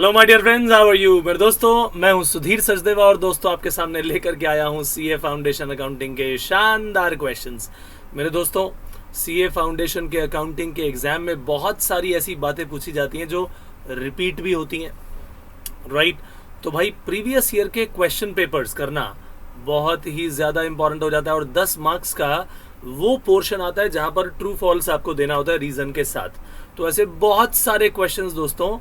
Hello my dear friends, how are you. मेरे दोस्तों, मैं हूं सुधीर सचदेवा और दोस्तों आपके सामने लेकर के आया हूं सीए फाउंडेशन अकाउंटिंग के शानदार क्वेश्चंस। मेरे दोस्तों, सीए फाउंडेशन के अकाउंटिंग के एग्जाम में बहुत सारी ऐसी बातें पूछी जाती हैं जो रिपीट भी होती हैं, राइट। तो भाई, प्रीवियस ईयर के क्वेश्चन पेपर्स करना बहुत ही ज़्यादा इंपॉर्टेंट हो जाता है और 10 मार्क्स का वो पोर्शन आता है जहां पर ट्रू फॉल्स आपको देना होता है रीज़न के साथ। तो ऐसे बहुत सारे क्वेश्चंस दोस्तों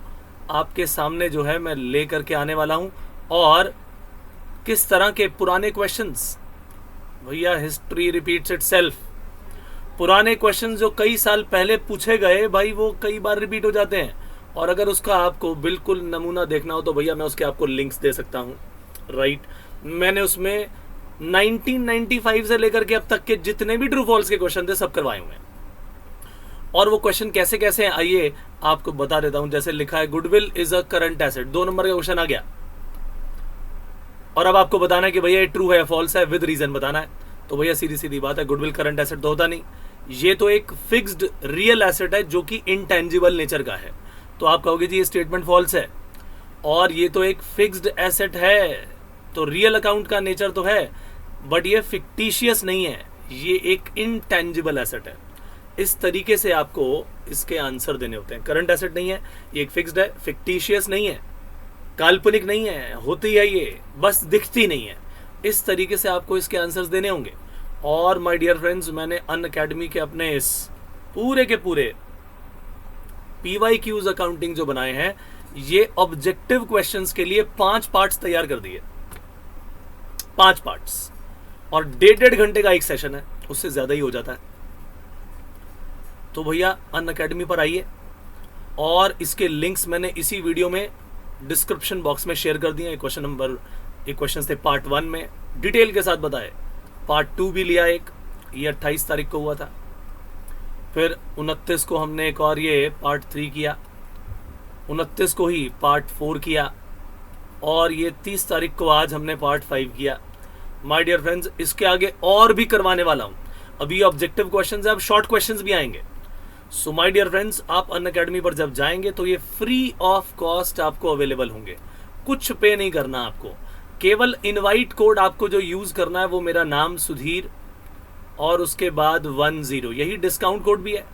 आपके सामने जो है मैं ले करके आने वाला हूं। और किस तरह के पुराने क्वेश्चंस, भैया हिस्ट्री रिपीट्स इटसेल्फ। पुराने क्वेश्चंस जो कई साल पहले पूछे गए भाई, वो कई बार रिपीट हो जाते हैं। और अगर उसका आपको बिल्कुल नमूना देखना हो तो भैया मैं उसके आपको लिंक्स दे सकता हूं, राइट। मैंने उसमें 1995 से लेकर के अब तक के जितने भी ट्रू फॉल्स के क्वेश्चन थे सब करवाए हुए हैं। और वो क्वेश्चन कैसे कैसे हैं आइए आपको बता देता हूं। जैसे लिखा है goodwill is a current asset, 2 number का क्वेश्चन आ गया और अब आपको बताना है कि भैया ये ट्रू है या फॉल्स है, विद रीजन बताना है। तो भैया सीधी सीधी बात है, गुडविल करंट एसेट तो होता नहीं, ये तो एक फिक्स्ड रियल एसेट है जो कि इनटेंजिबल नेचर का है। तो आप कहोगे जी ये स्टेटमेंट फॉल्स है, और ये तो एक फिक्स्ड एसेट है तो रियल अकाउंट का नेचर तो है, बट ये फिक्टिशियस नहीं है, ये एक इनटेंजिबल एसेट है। इस तरीके से आपको इसके आंसर देने होते हैं। करंट एसेट नहीं है, ये एक फिक्स्ड है, फिक्टिशियस नहीं है, काल्पनिक नहीं है, होती है ये, बस दिखती नहीं है। इस तरीके से आपको इसके आंसर्स देने होंगे। और माय डियर फ्रेंड्स, मैंने अनअकैडमी के अपने इस पूरे के पूरे PYQs अकाउंटिंग जो बनाए हैं, ये ऑब्जेक्टिव क्वेश्चंस के लिए 5 पार्ट्स तैयार कर दिए। 5 पार्ट्स और 1.5 घंटे का एक सेशन है, उससे ज्यादा ही हो जाता है। तो भैया अनअकैडमी पर आइए, और इसके लिंक्स मैंने इसी वीडियो में डिस्क्रिप्शन बॉक्स में शेयर कर दिए। एक क्वेश्चन थे पार्ट 1 में डिटेल के साथ बताए, पार्ट 2 भी लिया एक, ये 28 तारीख को हुआ था। फिर 29 को हमने एक और ये पार्ट 3 किया, 29 को ही पार्ट 4 किया, और ये 30 तारीख को आज हमने पार्ट 5 किया। माय डियर फ्रेंड्स, इसके आगे और भी करवाने वाला हूं। अभी ऑब्जेक्टिव क्वेश्चंस है, अब शॉर्ट क्वेश्चंस भी आएंगे। सो माय डियर फ्रेंड्स, आप अनअकैडमी पर जब जाएंगे तो ये फ्री ऑफ कॉस्ट आपको अवेलेबल होंगे, कुछ पे नहीं करना आपको। केवल इनवाइट कोड आपको जो यूज करना है वो मेरा नाम सुधीर और उसके बाद 10, यही डिस्काउंट कोड भी है।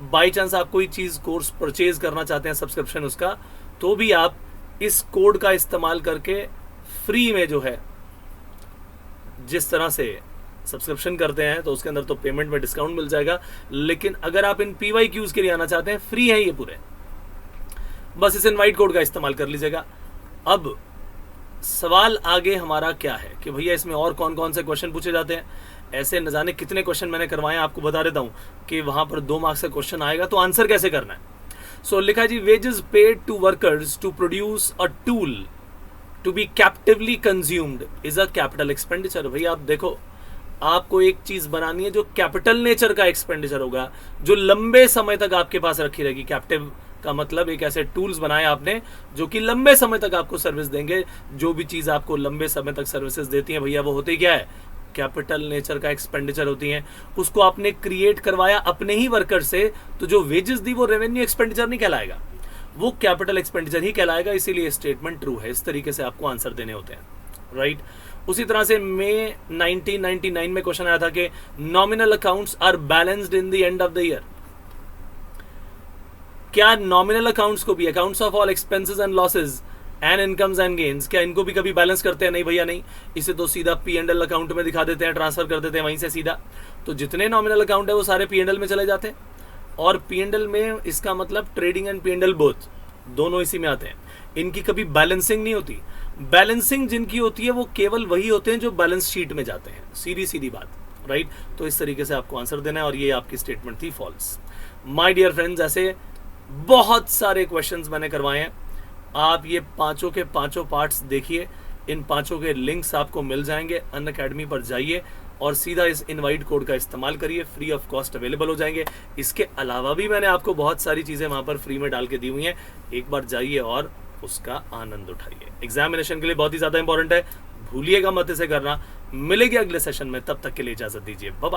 बाई चांस आप कोई चीज कोर्स परचेज करना चाहते हैं, सब्सक्रिप्शन उसका, तो भी आप इस कोड का इस्तेमाल करके फ्री में जो है, जिस तरह से सब्सक्रिप्शन करते हैं तो उसके अंदर तो पेमेंट में डिस्काउंट मिल जाएगा, लेकिन अगर आप इन PYQs के लिए आना चाहते हैं, फ्री है ये पूरे, बस इस इनवाइट कोड का इस्तेमाल कर लीजिएगा। अब सवाल आगे हमारा क्या है कि भैया इसमें और कौन कौन से क्वेश्चन पूछे जाते हैं। ऐसे न जाने कितने क्वेश्चन मैंने करवाए, आपको बता देता हूं कि वहां पर 2 मार्क्स का क्वेश्चन आएगा, तो आंसर कैसे करना है। सो लिखा है जी, wages paid to workers to produce a tool to be captively consumed is a capital expenditure. भैया आप देखो, आपको एक चीज बनानी है जो कैपिटल नेचर का एक्सपेंडिचर होगा, जो लंबे समय तक आपके पास रखी रहेगी। कैप्टिव का मतलब एक ऐसे टूल्स बनाए आपने जो कि लंबे समय तक आपको सर्विस देंगे। जो भी चीज आपको लंबे समय तक सर्विसेज देती है भैया, वो होती क्या है, कैपिटल नेचर का एक्सपेंडिचर होती है। उसको आपने क्रिएट करवाया अपने ही वर्कर से, तो जो वेजेस दी वो रेवेन्यू एक्सपेंडिचर नहीं कहलाएगा, वो कैपिटल एक्सपेंडिचर ही कहलाएगा। इसीलिए स्टेटमेंट ट्रू है। इस तरीके से आपको आंसर देने होते हैं, राइट। उसी तरह से मई 1999 में क्वेश्चन आया था कि nominal accounts are balanced in the end of the year. क्या नॉमिनल अकाउंट्स को भी, accounts of all expenses and losses and incomes and gains, क्या इनको भी कभी बैलेंस करते हैं? नहीं भैया नहीं, इसे तो सीधा P&L अकाउंट में दिखा देते हैं, ट्रांसफर कर देते हैं वहीं से सीधा। तो जितने नॉमिनल अकाउंट है वो सारे P&L में चले जाते हैं, और P&L में इसका मतलब ट्रेडिंग एंड P&L बोथ, दोनों इसी में आते हैं। इनकी कभी बैलेंसिंग नहीं होती। बैलेंसिंग जिनकी होती है वो केवल वही होते हैं जो बैलेंस शीट में जाते हैं, सीधी सीधी बात, राइट। तो इस तरीके से आपको आंसर देना है, और ये आपकी स्टेटमेंट थी फॉल्स। माय डियर फ्रेंड्स, ऐसे बहुत सारे क्वेश्चंस मैंने करवाए हैं। आप ये पांचों के पांचों पार्ट्स देखिए, इन पांचों के लिंक्स आपको मिल जाएंगे। अनअकैडमी पर जाइए और सीधा इस इनवाइट कोड का इस्तेमाल करिए, फ्री ऑफ कॉस्ट अवेलेबल हो जाएंगे। इसके अलावा भी मैंने आपको बहुत सारी चीज़ें वहाँ पर फ्री में डाल के दी हुई हैं, एक बार जाइए और उसका आनंद उठाइए। एग्जामिनेशन के लिए बहुत ही ज़्यादा इंपॉर्टेंट है, भूलिएगा मत इसे करना। मिलेंगे अगले सेशन में, तब तक के लिए इजाज़त दीजिए, बाय बाय।